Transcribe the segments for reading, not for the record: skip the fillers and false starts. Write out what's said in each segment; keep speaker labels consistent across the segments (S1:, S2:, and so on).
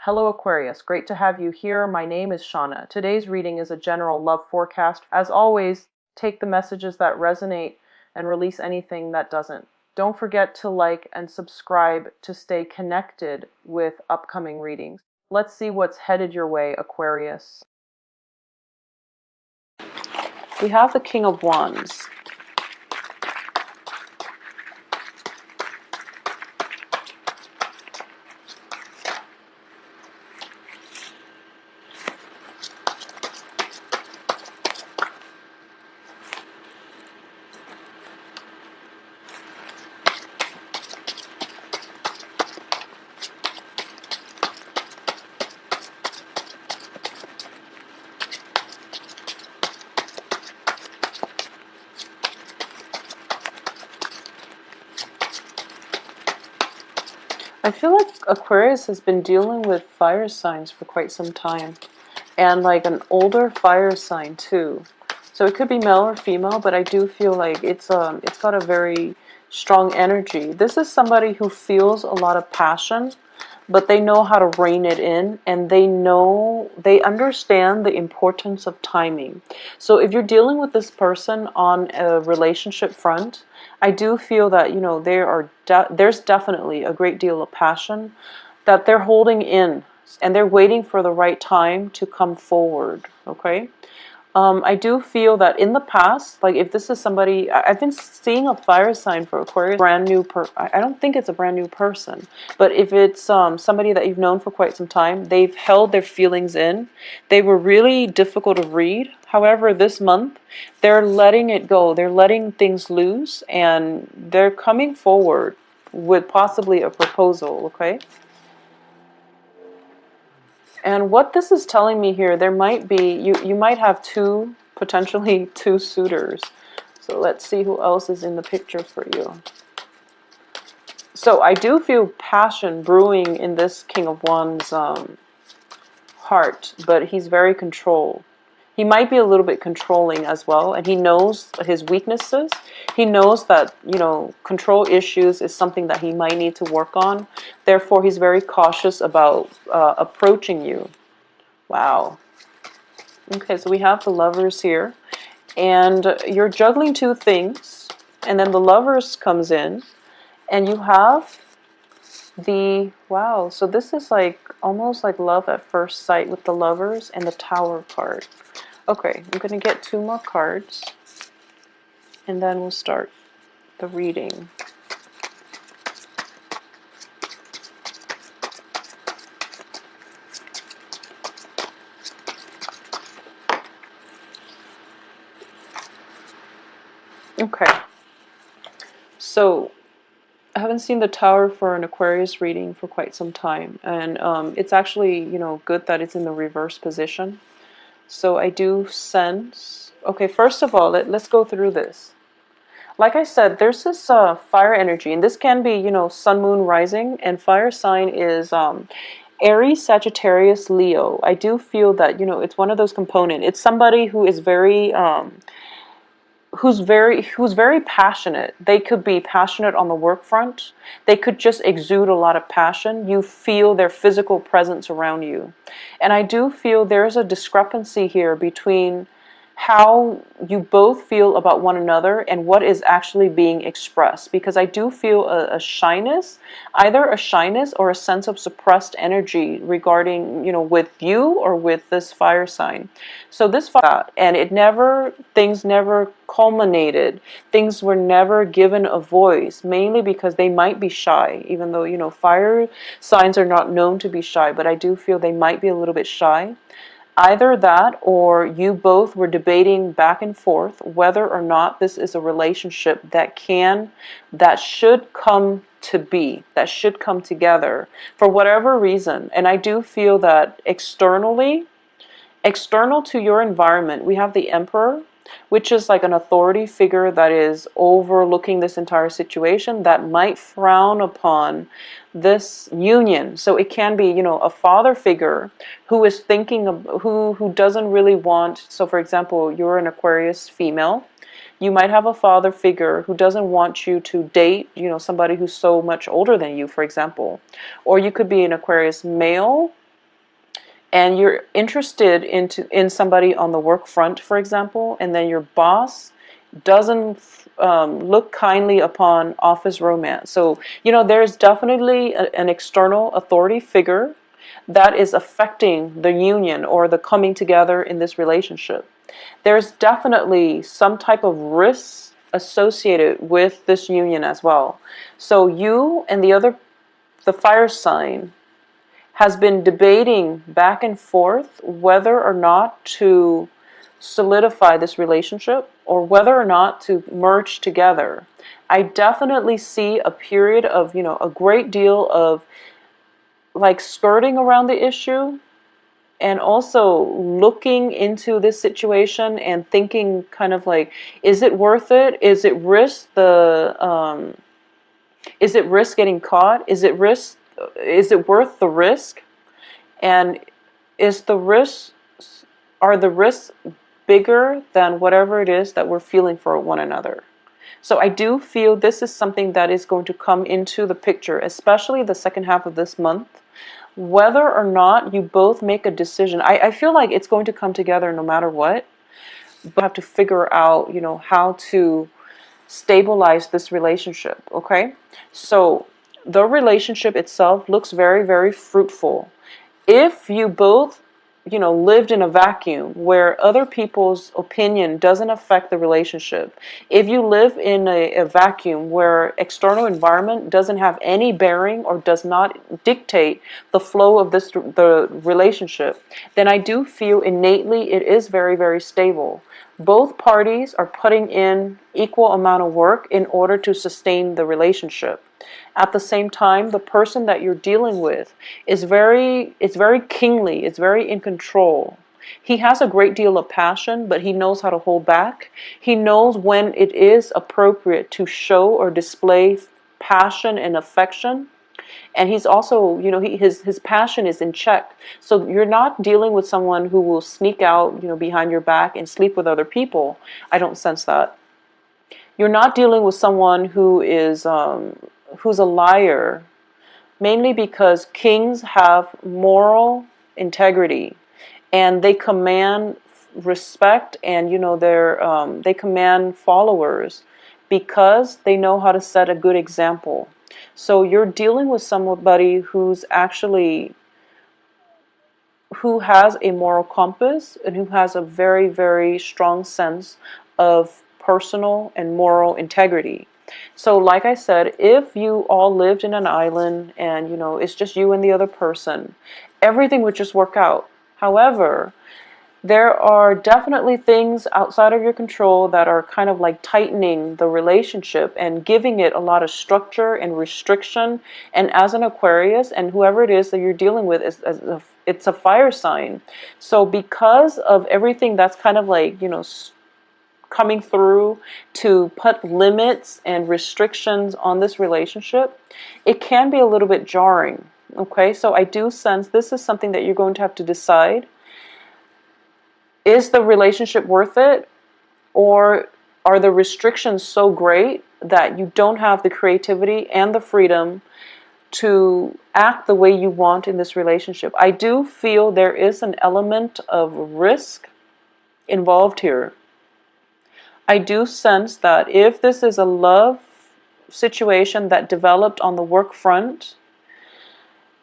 S1: Hello Aquarius, great to have you here. My name is Shauna. Today's reading is a general love forecast. As always, take the messages that resonate and release anything that doesn't. Don't forget to like and subscribe to stay connected with upcoming readings. Let's see what's headed your way, Aquarius. We have the King of Wands. I feel like Aquarius has been dealing with fire signs for quite some time, and like an older fire sign too. So it could be male or female, but I do feel like it's got a very strong energy. This is somebody who feels a lot of passion, but they know how to rein it in, and they understand the importance of timing. So if you're dealing with this person on a relationship front, I do feel that there's definitely a great deal of passion that they're holding in, and they're waiting for the right time to come forward. Okay. I do feel that in the past, like if this is somebody, I've been seeing a fire sign for Aquarius, I don't think it's a brand new person, but if it's somebody that you've known for quite some time, they've held their feelings in. They were really difficult to read. However, this month, they're letting it go. They're letting things loose, and they're coming forward with possibly a proposal, okay? And what this is telling me here, there might be, you might have potentially two suitors. So let's see who else is in the picture for you. So I do feel passion brewing in this King of Wands heart, but he's very controlled. He might be a little bit controlling as well, and he knows his weaknesses. He knows that, control issues is something that he might need to work on. Therefore, he's very cautious about approaching you. Wow. Okay, so we have the Lovers here, and you're juggling two things, and then the Lovers comes in, and you have wow, so this is like almost like love at first sight with the Lovers and the Tower card. Okay, I'm going to get two more cards, and then we'll start the reading. Okay, so I haven't seen the Tower for an Aquarius reading for quite some time, and it's actually, good that it's in the reverse position. So I do sense, okay, first of all, let's go through this. Like I said, there's this fire energy, and this can be, sun, moon, rising, and fire sign is Aries, Sagittarius, Leo. I do feel that, it's one of those components. It's somebody who is who's very passionate. They could be passionate on the work front. They could just exude a lot of passion. You feel their physical presence around you. And I do feel there's a discrepancy here between how you both feel about one another and what is actually being expressed, because I do feel a shyness, either a shyness or a sense of suppressed energy regarding, with you or with this fire sign. So this fire, and things never culminated. Things were never given a voice, mainly because they might be shy, even though, fire signs are not known to be shy, but I do feel they might be a little bit shy. Either that, or you both were debating back and forth whether or not this is a relationship that should come to be, that should come together for whatever reason. And I do feel that external to your environment, we have the Emperor, which is like an authority figure that is overlooking this entire situation, that might frown upon this union. So it can be, a father figure who is thinking of who doesn't really want. So for example, you're an Aquarius female. You might have a father figure who doesn't want you to date, somebody who's so much older than you, for example. Or you could be an Aquarius male and you're interested in somebody on the work front, for example, and then your boss doesn't look kindly upon office romance. So, there's definitely an external authority figure that is affecting the union or the coming together in this relationship. There's definitely some type of risk associated with this union as well. So you and the fire sign has been debating back and forth whether or not to solidify this relationship or whether or not to merge together. I definitely see a period of, a great deal of like skirting around the issue, and also looking into this situation and thinking kind of like, is it worth it? Is it risk getting caught? Is it worth the risk? And is the risk are the risks bigger than whatever it is that we're feeling for one another? So I do feel this is something that is going to come into the picture, especially the second half of this month. Whether or not you both make a decision, I feel like it's going to come together no matter what. But you have to figure out, how to stabilize this relationship, okay? So the relationship itself looks very, very fruitful. If you both, lived in a vacuum where other people's opinion doesn't affect the relationship, if you live in a vacuum where external environment doesn't have any bearing or does not dictate the flow of the relationship, then I do feel innately it is very, very stable. Both parties are putting in equal amount of work in order to sustain the relationship. At the same time, the person that you're dealing with it's very kingly, it's very in control. He has a great deal of passion, but he knows how to hold back. He knows when it is appropriate to show or display passion and affection. And he's also, his passion is in check. So you're not dealing with someone who will sneak out, behind your back and sleep with other people. I don't sense that. You're not dealing with someone who's a liar, mainly because kings have moral integrity and they command respect, and they command followers because they know how to set a good example. So you're dealing with somebody who has a moral compass and who has a very, very strong sense of personal and moral integrity. So like I said, if you all lived in an island and it's just you and the other person, everything would just work out. However, there are definitely things outside of your control that are kind of like tightening the relationship and giving it a lot of structure and restriction. And as an Aquarius, and whoever it is that you're dealing with, it's a fire sign. So because of everything that's kind of like, coming through to put limits and restrictions on this relationship, it can be a little bit jarring. Okay, so I do sense this is something that you're going to have to decide. Is the relationship worth it? Or are the restrictions so great that you don't have the creativity and the freedom to act the way you want in this relationship? I do feel there is an element of risk involved here. I do sense that if this is a love situation that developed on the work front,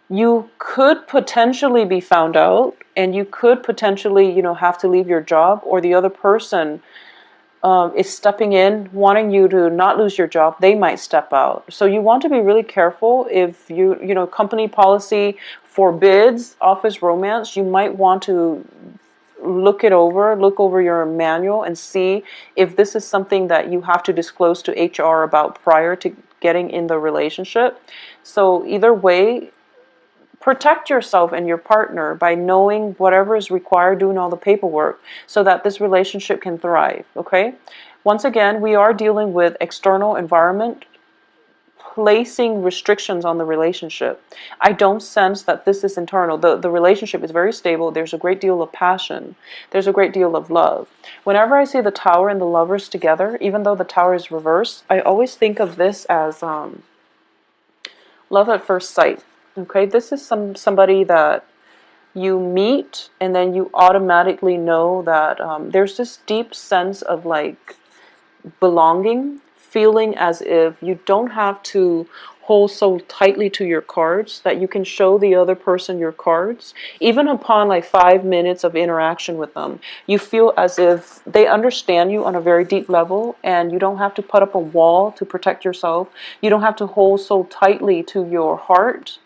S1: you could potentially be found out, and you could potentially, have to leave your job, or the other person is stepping in, wanting you to not lose your job. They might step out. So you want to be really careful. If company policy forbids office romance, you might want to look over your manual and see if this is something that you have to disclose to HR about prior to getting in the relationship. So either way, protect yourself and your partner by knowing whatever is required, doing all the paperwork so that this relationship can thrive, okay? Once again, we are dealing with external environment placing restrictions on the relationship. I don't sense that this is internal. The relationship is very stable. There's a great deal of passion. There's a great deal of love. Whenever I see the Tower and the Lovers together, even though the Tower is reversed, I always think of this as love at first sight. Okay, this is somebody that You meet, and then you automatically know that there's this deep sense of like belonging, feeling as if you don't have to hold so tightly to your cards, that you can show the other person your cards. Even upon like 5 minutes of interaction with them, you feel as if they understand you on a very deep level, and you don't have to put up a wall to protect yourself. You don't have to hold so tightly to your heart,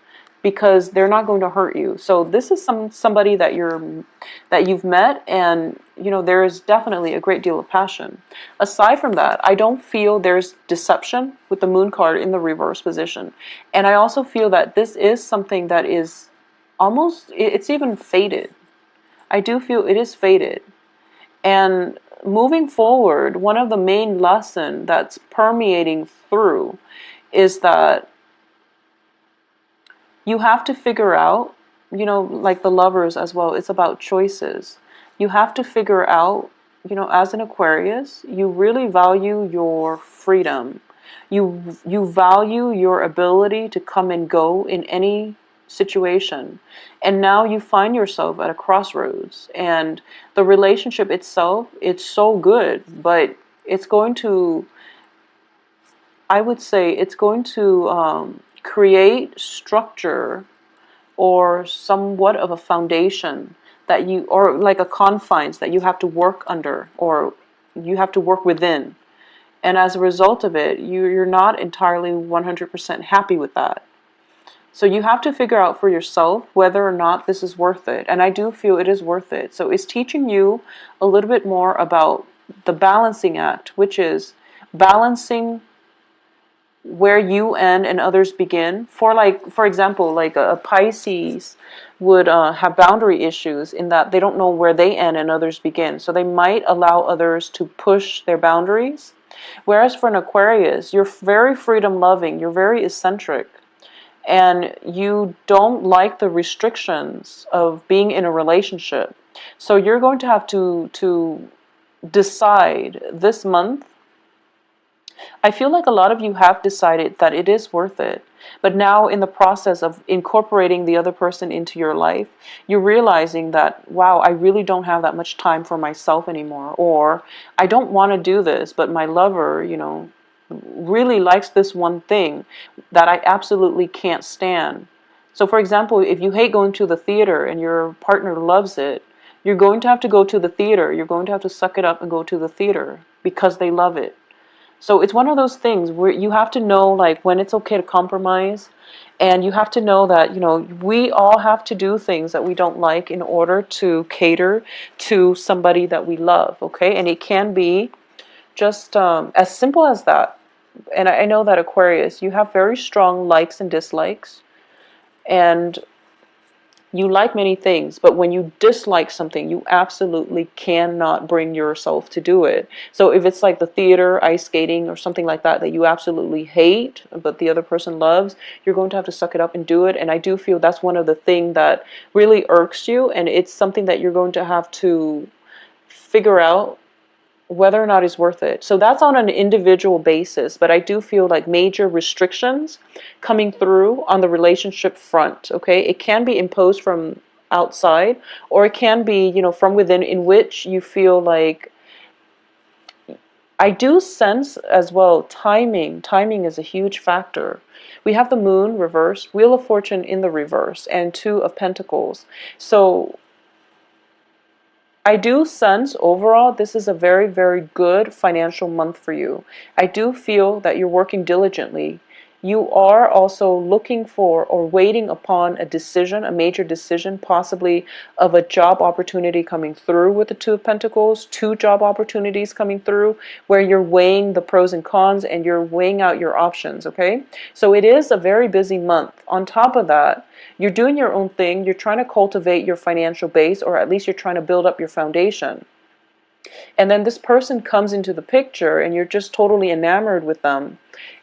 S1: because they're not going to hurt you. So this is somebody that you've met, and there is definitely a great deal of passion. Aside from that, I don't feel there's deception with the moon card in the reverse position. And I also feel that this is something that is almost, it's even fated. I do feel it is fated. And moving forward, one of the main lessons that's permeating through is that you have to figure out, like the lovers as well, it's about choices. You have to figure out, as an Aquarius, you really value your freedom. You value your ability to come and go in any situation. And now you find yourself at a crossroads, and the relationship itself, it's so good, but it's going to, I would say, it's going to create structure, or somewhat of a foundation that you, or like a confines that you have to work under, or you have to work within. And as a result of it, you're not entirely 100% happy with that. So you have to figure out for yourself whether or not this is worth it. And I do feel it is worth it. So it's teaching you a little bit more about the balancing act, which is balancing where you end and others begin. For example, like a Pisces would have boundary issues in that they don't know where they end and others begin. So they might allow others to push their boundaries. Whereas for an Aquarius, you're very freedom loving, you're very eccentric, and you don't like the restrictions of being in a relationship. So you're going to have to decide this month. I feel like a lot of you have decided that it is worth it. But now in the process of incorporating the other person into your life, you're realizing that, wow, I really don't have that much time for myself anymore. Or I don't want to do this, but my lover, really likes this one thing that I absolutely can't stand. So for example, if you hate going to the theater and your partner loves it, you're going to have to go to the theater. You're going to have to suck it up and go to the theater because they love it. So it's one of those things where you have to know like when it's okay to compromise, and you have to know that, we all have to do things that we don't like in order to cater to somebody that we love, okay? And it can be just as simple as that. And I know that Aquarius, you have very strong likes and dislikes, and you like many things, but when you dislike something, you absolutely cannot bring yourself to do it. So if it's like the theater, ice skating, or something like that that you absolutely hate, but the other person loves, you're going to have to suck it up and do it. And I do feel that's one of the things that really irks you, and it's something that you're going to have to figure out whether or not it's worth it. So that's on an individual basis, but I do feel like major restrictions coming through on the relationship front, okay? It can be imposed from outside, or it can be, from within, in which you feel like, I do sense as well, timing. Timing is a huge factor. We have the moon reversed, Wheel of Fortune in the reverse, and Two of Pentacles. So I do sense overall this is a very, very good financial month for you. I do feel that you're working diligently. You are also looking for or waiting upon a decision, a major decision, possibly of a job opportunity coming through with the Two of Pentacles, two job opportunities coming through where you're weighing the pros and cons and you're weighing out your options, okay? So it is a very busy month. On top of that, you're doing your own thing. You're trying to cultivate your financial base, or at least you're trying to build up your foundation. And then this person comes into the picture and you're just totally enamored with them.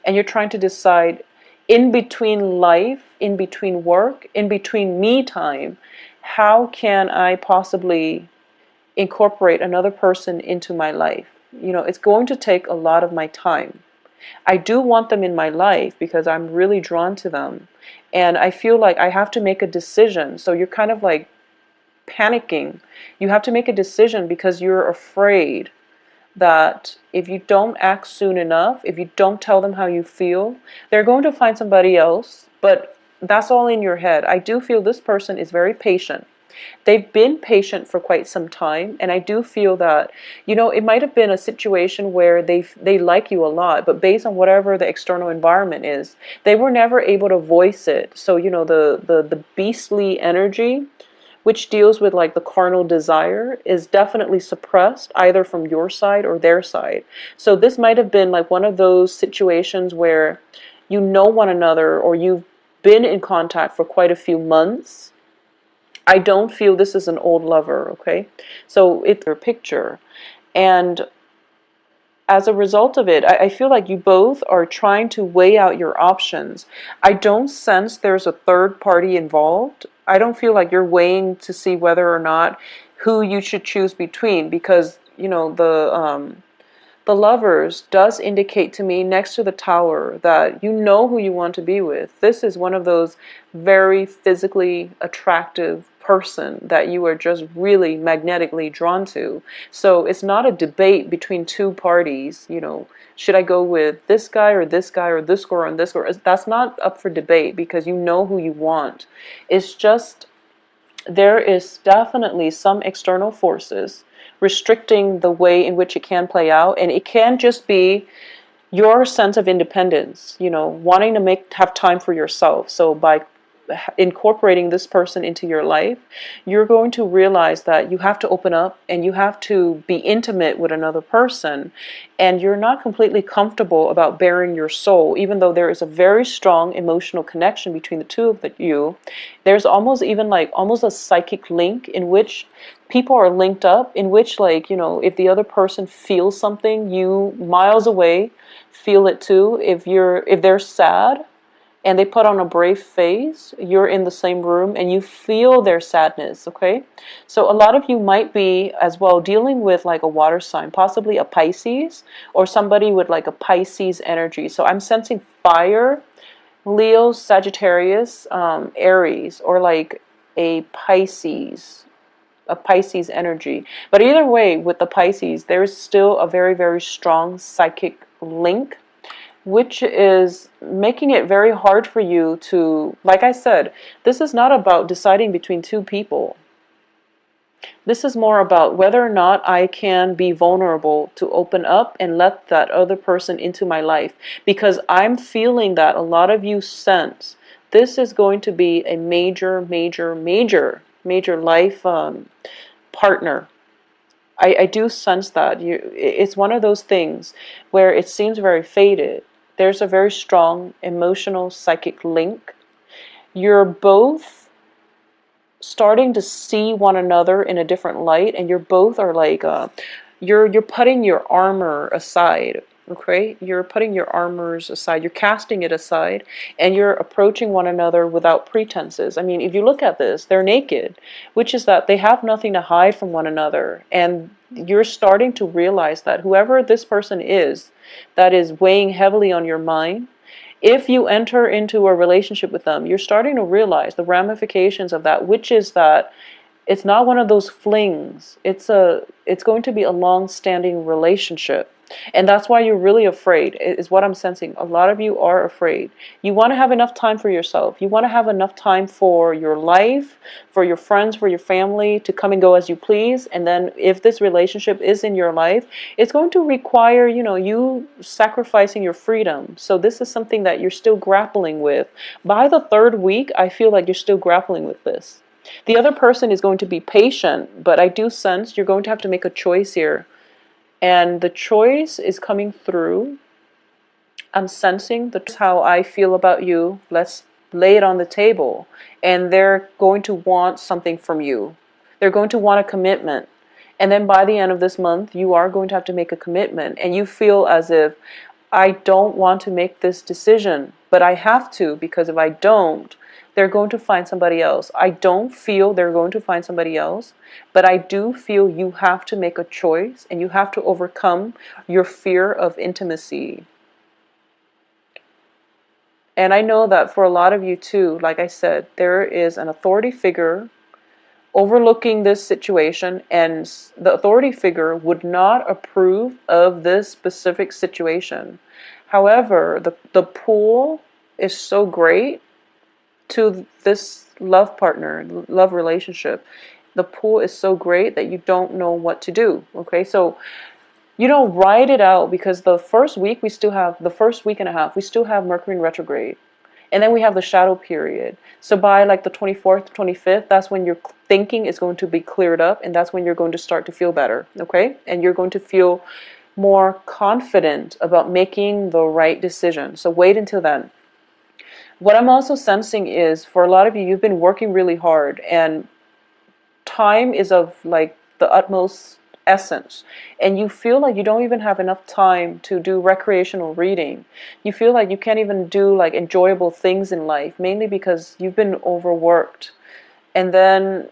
S1: And you're trying to decide, in between life, in between work, in between me time, how can I possibly incorporate another person into my life? It's going to take a lot of my time. I do want them in my life because I'm really drawn to them. And I feel like I have to make a decision. So you're kind of like panicking. You have to make a decision because you're afraid that if you don't act soon enough, if you don't tell them how you feel, they're going to find somebody else. But that's all in your head. I do feel this person is very patient. They've been patient for quite some time, and I do feel that, it might have been a situation where they like you a lot, but based on whatever the external environment is, they were never able to voice it. So, the beastly energy, which deals with like the carnal desire, is definitely suppressed either from your side or their side. So this might have been like one of those situations where you know one another, or you've been in contact for quite a few months. I don't feel this is an old lover, okay? So it's your picture. And as a result of it, I feel like you both are trying to weigh out your options. I don't sense there's a third party involved. I don't feel like you're weighing to see whether or not who you should choose between, because, the lovers does indicate to me next to the tower that you know who you want to be with. This is one of those very physically attractive person that you are just really magnetically drawn to. So it's not a debate between two parties, should I go with this guy or this guy or this girl and this girl? That's not up for debate because you know who you want. It's just there is definitely some external forces restricting the way in which it can play out, and it can just be your sense of independence, wanting to have time for yourself. So by incorporating this person into your life, you're going to realize that you have to open up and you have to be intimate with another person, and you're not completely comfortable about bearing your soul, even though there is a very strong emotional connection between the two of you. There's almost even like almost a psychic link in which people are linked up, in which, like, if the other person feels something, you miles away feel it too. If they're sad and they put on a brave face, you're in the same room and you feel their sadness, okay? So a lot of you might be as well dealing with like a water sign, possibly a Pisces, or somebody with like a Pisces energy. So I'm sensing fire, Leo, Sagittarius, Aries, or like a Pisces energy. But either way, with the Pisces, there's still a very, very strong psychic link, which is making it very hard for you to, like I said, this is not about deciding between two people. This is more about whether or not I can be vulnerable to open up and let that other person into my life. Because I'm feeling that a lot of you sense this is going to be a major, major, major, major life partner. I do sense that. It's one of those things where it seems very faded. There's a very strong emotional psychic link. You're both starting to see one another in a different light, and you're both are like you're putting your armor aside. Okay, you're putting your armors aside, you're casting it aside, and you're approaching one another without pretenses. I mean, if you look at this, they're naked, which is that they have nothing to hide from one another. And you're starting to realize that whoever this person is that is weighing heavily on your mind, if you enter into a relationship with them, you're starting to realize the ramifications of that, which is that it's not one of those flings. It's going to be a long-standing relationship. And that's why you're really afraid, is what I'm sensing. A lot of you are afraid. You want to have enough time for yourself. You want to have enough time for your life, for your friends, for your family, to come and go as you please. And then if this relationship is in your life, it's going to require, you sacrificing your freedom. So this is something that you're still grappling with. By the third week, I feel like you're still grappling with this. The other person is going to be patient, but I do sense you're going to have to make a choice here. And the choice is coming through. I'm sensing that's how I feel about you. Let's lay it on the table. And they're going to want something from you. They're going to want a commitment. And then by the end of this month, you are going to have to make a commitment. And you feel as if, I don't want to make this decision, but I have to, because if I don't, they're going to find somebody else. I don't feel they're going to find somebody else, but I do feel you have to make a choice and you have to overcome your fear of intimacy. And I know that for a lot of you too, like I said, there is an authority figure overlooking this situation, and the authority figure would not approve of this specific situation. However, the pull is so great to this love partner, love relationship. The pull is so great that you don't know what to do. Okay, so ride it out, because the first week we still have, the first week and a half, we still have Mercury in retrograde. And then we have the shadow period. So by like the 24th, 25th, that's when your thinking is going to be cleared up, and that's when you're going to start to feel better, okay? And you're going to feel more confident about making the right decision. So wait until then. What I'm also sensing is, for a lot of you, you've been working really hard, and time is of like the utmost essence, and you feel like you don't even have enough time to do recreational reading. You feel like you can't even do like enjoyable things in life, mainly because you've been overworked. And then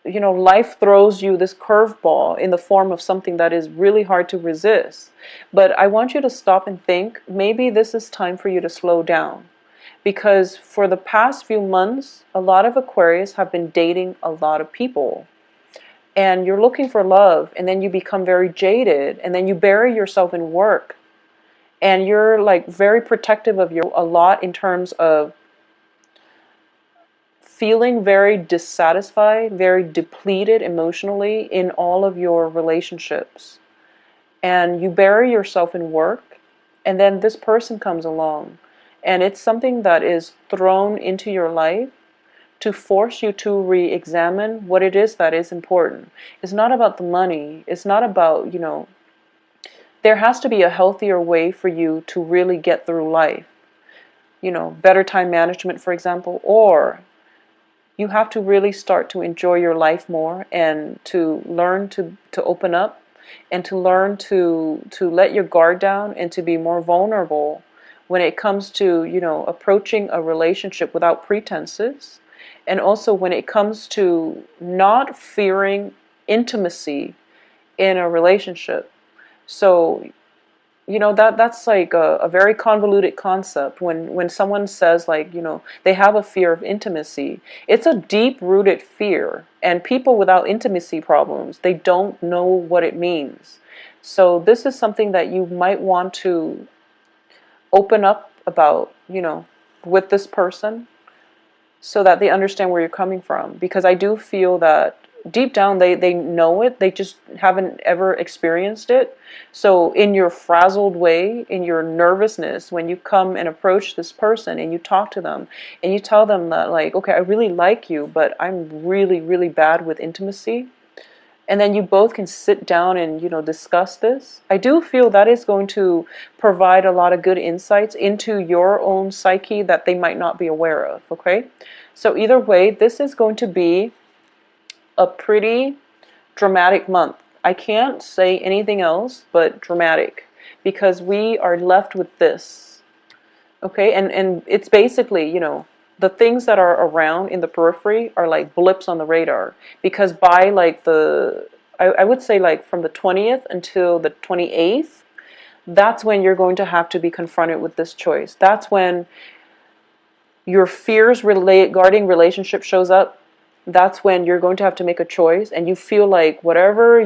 S1: life throws you this curveball in the form of something that is really hard to resist. But I want you to stop and think, maybe this is time for you to slow down. Because for the past few months, a lot of Aquarius have been dating a lot of people. And you're looking for love, and then you become very jaded, and then you bury yourself in work. And you're like very protective of a lot in terms of feeling very dissatisfied, very depleted emotionally in all of your relationships. And you bury yourself in work, and then this person comes along. And it's something that is thrown into your life to force you to re-examine what it is that is important. It's not about the money. It's not about, there has to be a healthier way for you to really get through life. Better time management, for example, or you have to really start to enjoy your life more, and to learn to open up, and to learn to let your guard down, and to be more vulnerable when it comes to, approaching a relationship without pretenses. And also when it comes to not fearing intimacy in a relationship. So, that's like a very convoluted concept. When someone says like, they have a fear of intimacy, it's a deep-rooted fear. And people without intimacy problems, they don't know what it means. So this is something that you might want to open up about, with this person, so that they understand where you're coming from. Because I do feel that deep down they know it, they just haven't ever experienced it. So in your frazzled way, in your nervousness, when you come and approach this person and you talk to them and you tell them that like, okay, I really like you, but I'm really, really bad with intimacy, and then you both can sit down and discuss this, I do feel that is going to provide a lot of good insights into your own psyche that they might not be aware of. Okay, so either way, this is going to be a pretty dramatic month. I can't say anything else but dramatic, because we are left with this. Okay, and it's basically, the things that are around in the periphery are like blips on the radar. Because by like I would say like from the 20th until the 28th, that's when you're going to have to be confronted with this choice. That's when your fears regarding relationship shows up. That's when you're going to have to make a choice, and you feel like whatever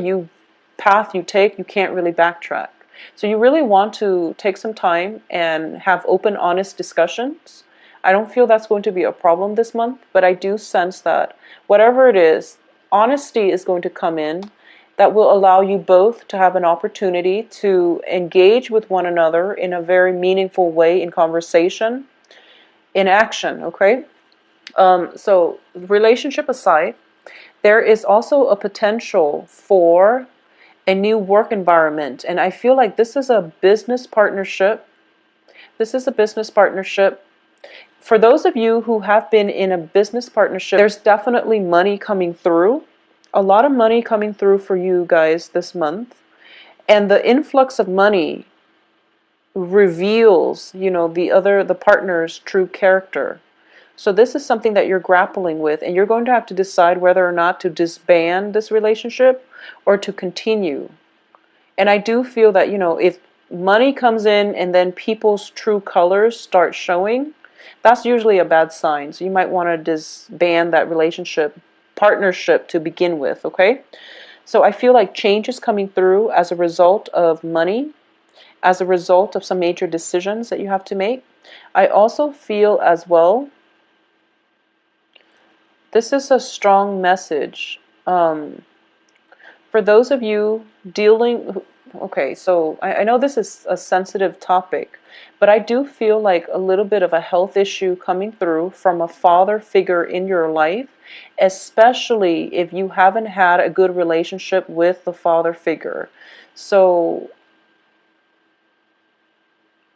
S1: path you take, you can't really backtrack. So you really want to take some time and have open, honest discussions. I don't feel that's going to be a problem this month, but I do sense that whatever it is, honesty is going to come in that will allow you both to have an opportunity to engage with one another in a very meaningful way, in conversation, in action, okay? So relationship aside, there is also a potential for a new work environment. And I feel like this is a business partnership. This is a business partnership. For those of you who have been in a business partnership, there's definitely money coming through. A lot of money coming through for you guys this month. And the influx of money reveals, the partner's true character. So this is something that you're grappling with, and you're going to have to decide whether or not to disband this relationship or to continue. And I do feel that, if money comes in and then people's true colors start showing, that's usually a bad sign. So you might want to disband that relationship partnership to begin with, okay? So I feel like change is coming through as a result of money, as a result of some major decisions that you have to make. I also feel as well, this is a strong message. For those of you dealing, okay, so I know this is a sensitive topic, but I do feel like a little bit of a health issue coming through from a father figure in your life, especially if you haven't had a good relationship with the father figure. So,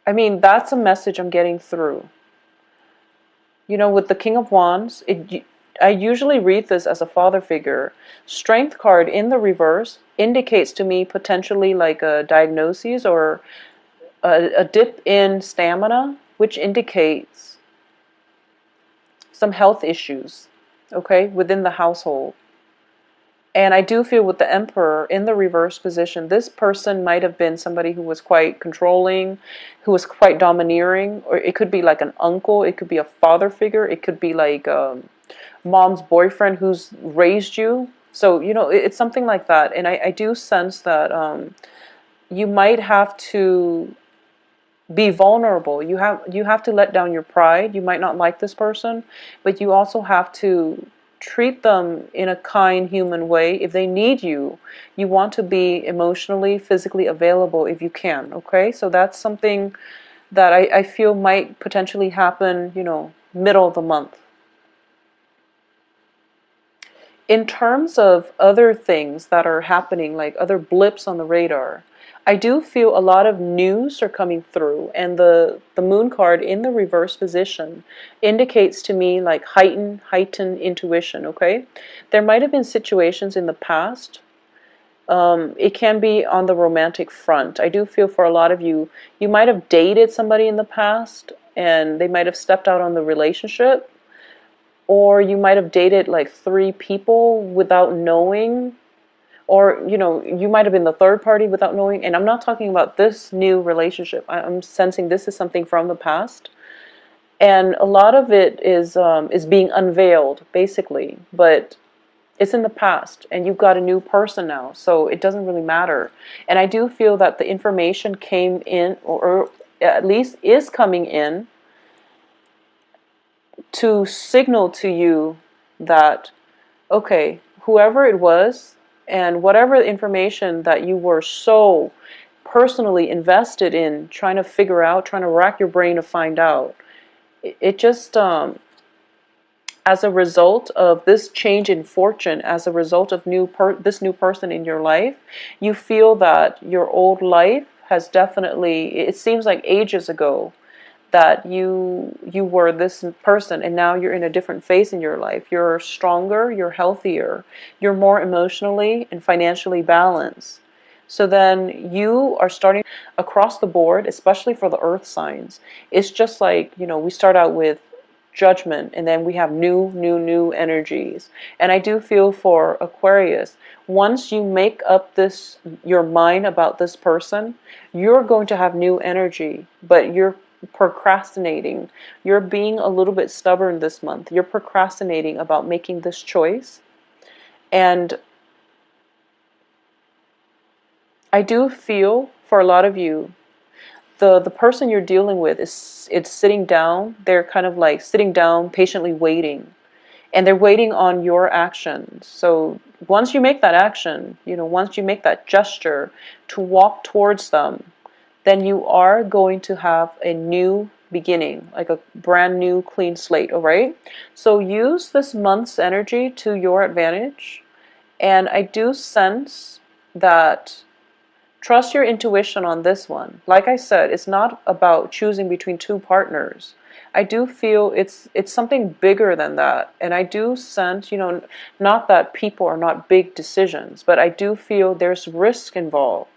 S1: I mean, that's a message I'm getting through. You know, with the King of Wands, I usually read this as a father figure. Strength card in the reverse indicates to me potentially like a diagnosis or a dip in stamina, which indicates some health issues, okay, within the household. And I do feel with the Emperor in the reverse position, this person might have been somebody who was quite controlling, who was quite domineering, or it could be like an uncle, it could be a father figure, it could be like mom's boyfriend who's raised you. So, you know, it's something like that. And I do sense that you might have to be vulnerable. You have to let down your pride. You might not like this person, but you also have to treat them in a kind, human way. If they need you, you want to be emotionally, physically available if you can. Okay, so that's something that I feel might potentially happen, you know, middle of the month. In terms of other things that are happening, like other blips on the radar, I do feel a lot of news are coming through, and the moon card in the reverse position indicates to me like heightened intuition, okay? There might have been situations in the past. It can be on the romantic front. I do feel for a lot of you, you might have dated somebody in the past, and they might have stepped out on the relationship, or you might have dated like 3 people without knowing, or you know, you might have been the third party without knowing. And I'm not talking about this new relationship. I'm sensing this is something from the past, and a lot of it is being unveiled basically, but it's in the past and you've got a new person now, so it doesn't really matter. And I do feel that the information came in, or at least is coming in, to signal to you that, okay, whoever it was and whatever information that you were so personally invested in trying to figure out, trying to rack your brain to find out, it just, as a result of this change in fortune, as a result of this new person in your life, you feel that your old life has definitely, it seems like ages ago, that you were this person and now you're in a different phase in your life. You're stronger, you're healthier, you're more emotionally and financially balanced. So then you are starting across the board, especially for the earth signs. It's just like, you know, we start out with judgment and then we have new energies. And I do feel for Aquarius, once you make up your mind about this person, you're going to have new energy, but you're procrastinating. You're being a little bit stubborn this month. You're procrastinating about making this choice. And I do feel for a lot of you, the person you're dealing with it's sitting down. They're kind of like sitting down, patiently waiting. And they're waiting on your actions. So once you make that action, you know, once you make that gesture to walk towards them, then you are going to have a new beginning, like a brand new clean slate, all right? So use this month's energy to your advantage. And I do sense that, trust your intuition on this one. Like I said, it's not about choosing between 2 partners. I do feel it's something bigger than that. And I do sense, you know, not that people are not big decisions, but I do feel there's risk involved.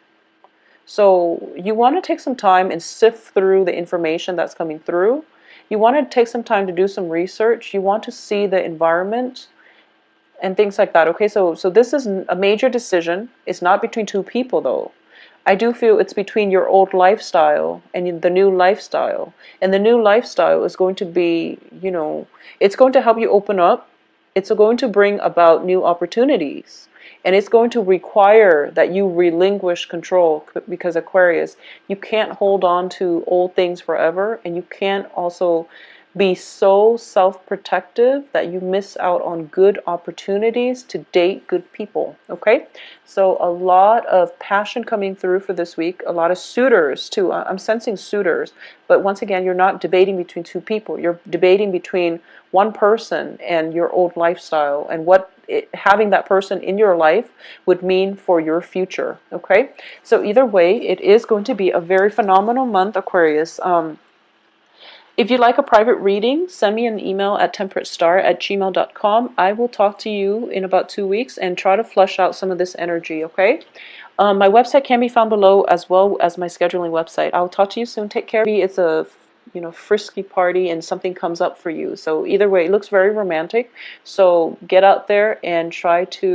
S1: So you want to take some time and sift through the information that's coming through. You want to take some time to do some research. You want to see the environment and things like that. Okay, so this is a major decision. It's not between 2 people though. I do feel it's between your old lifestyle and the new lifestyle. And the new lifestyle is going to be, you know, it's going to help you open up. It's going to bring about new opportunities. And it's going to require that you relinquish control, because Aquarius, you can't hold on to old things forever, and you can't also be so self-protective that you miss out on good opportunities to date good people. Okay, so a lot of passion coming through for this week, a lot of suitors too. I'm sensing suitors, but once again, you're not debating between two people, you're debating between one person and your old lifestyle, and what having that person in your life would mean for your future. Okay, so either way, it is going to be a very phenomenal month, Aquarius. If you'd like a private reading, send me an email at temperatestar@gmail.com. I will talk to you in about 2 weeks and try to flush out some of this energy, okay? My website can be found below, as well as my scheduling website. I'll talk to you soon. Take care. It's a frisky party and something comes up for you. So either way, it looks very romantic. So get out there and try to